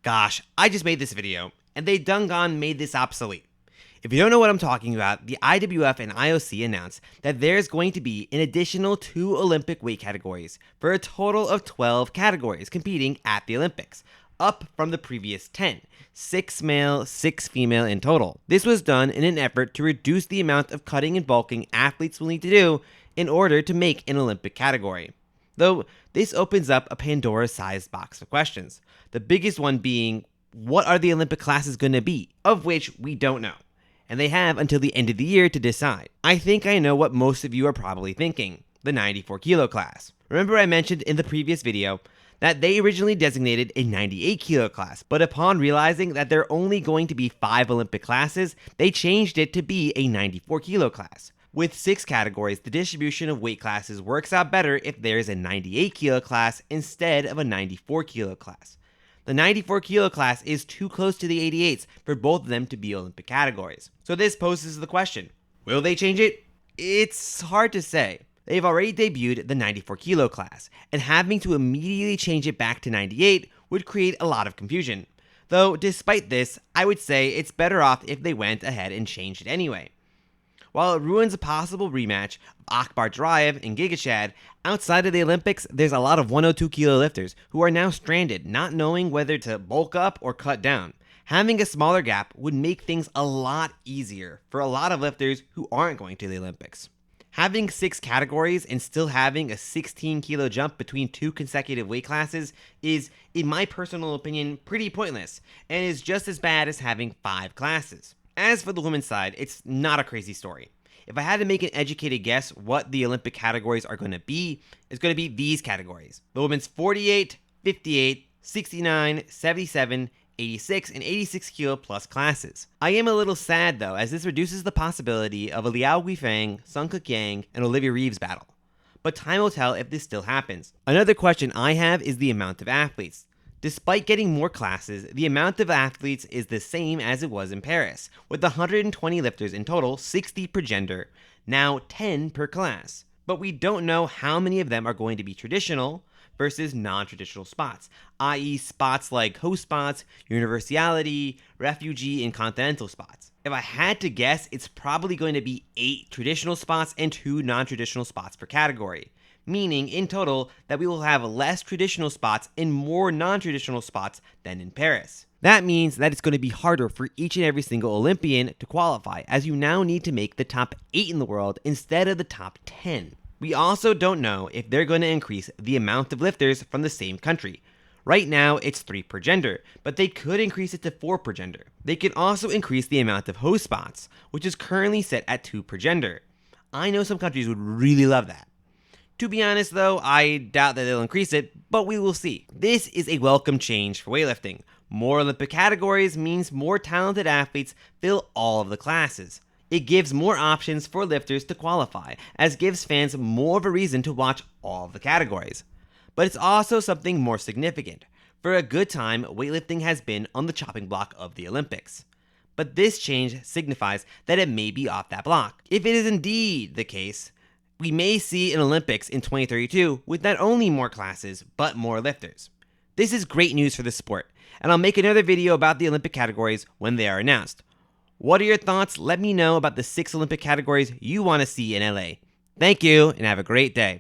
Gosh, I just made this video, and they done gone made this obsolete. If you don't know what I'm talking about, the IWF and IOC announced that there's going to be an additional 2 Olympic weight categories for a total of 12 categories competing at the Olympics, up from the previous 10, 6 male, 6 female in total. This was done in an effort to reduce the amount of cutting and bulking athletes will need to do in order to make an Olympic category. Though this opens up a Pandora-sized box of questions, the biggest one being, what are the Olympic classes going to be, of which we don't know, and they have until the end of the year to decide. I think I know what most of you are probably thinking, the 94 kilo class. Remember I mentioned in the previous video that they originally designated a 98 kilo class, but upon realizing that there are only going to be 5 Olympic classes, they changed it to be a 94 kilo class. With 6 categories, the distribution of weight classes works out better if there is a 98 kilo class instead of a 94 kilo class. The 94 kilo class is too close to the 88s for both of them to be Olympic categories. So this poses the question, will they change it? It's hard to say. They've already debuted the 94 kilo class, and having to immediately change it back to 98 would create a lot of confusion. Though despite this, I would say it's better off if they went ahead and changed it anyway. While it ruins a possible rematch of Akbar Drive and Giga Chad, outside of the Olympics, there's a lot of 102 kilo lifters who are now stranded, not knowing whether to bulk up or cut down. Having a smaller gap would make things a lot easier for a lot of lifters who aren't going to the Olympics. Having 6 categories and still having a 16 kilo jump between 2 consecutive weight classes is, in my personal opinion, pretty pointless, and is just as bad as having 5 classes. As for the women's side, it's not a crazy story. If I had to make an educated guess what the Olympic categories are going to be, it's going to be these categories. The women's 48, 58, 69, 77, 86, and 86 kilo plus classes. I am a little sad though, as this reduces the possibility of a Liao Guifeng, Sung Kuk Yang, and Olivia Reeves battle. But time will tell if this still happens. Another question I have is the amount of athletes. Despite getting more classes, the amount of athletes is the same as it was in Paris, with 120 lifters in total, 60 per gender, now 10 per class. But we don't know how many of them are going to be traditional versus non-traditional spots, i.e. spots like host spots, universality, refugee, and continental spots. If I had to guess, it's probably going to be 8 traditional spots and 2 non-traditional spots per category, meaning in total that we will have less traditional spots and more non-traditional spots than in Paris. That means that it's going to be harder for each and every single Olympian to qualify, as you now need to make the top 8 in the world instead of the top 10. We also don't know if they're going to increase the amount of lifters from the same country. Right now, it's 3 per gender, but they could increase it to 4 per gender. They can also increase the amount of host spots, which is currently set at 2 per gender. I know some countries would really love that. To be honest though, I doubt that they'll increase it, but we will see. This is a welcome change for weightlifting. More Olympic categories means more talented athletes fill all of the classes. It gives more options for lifters to qualify, as gives fans more of a reason to watch all of the categories. But it's also something more significant. For a good time, weightlifting has been on the chopping block of the Olympics. But this change signifies that it may be off that block. If it is indeed the case, we may see an Olympics in 2032 with not only more classes, but more lifters. This is great news for the sport, and I'll make another video about the Olympic categories when they are announced. What are your thoughts? Let me know about the 6 Olympic categories you want to see in LA. Thank you, and have a great day.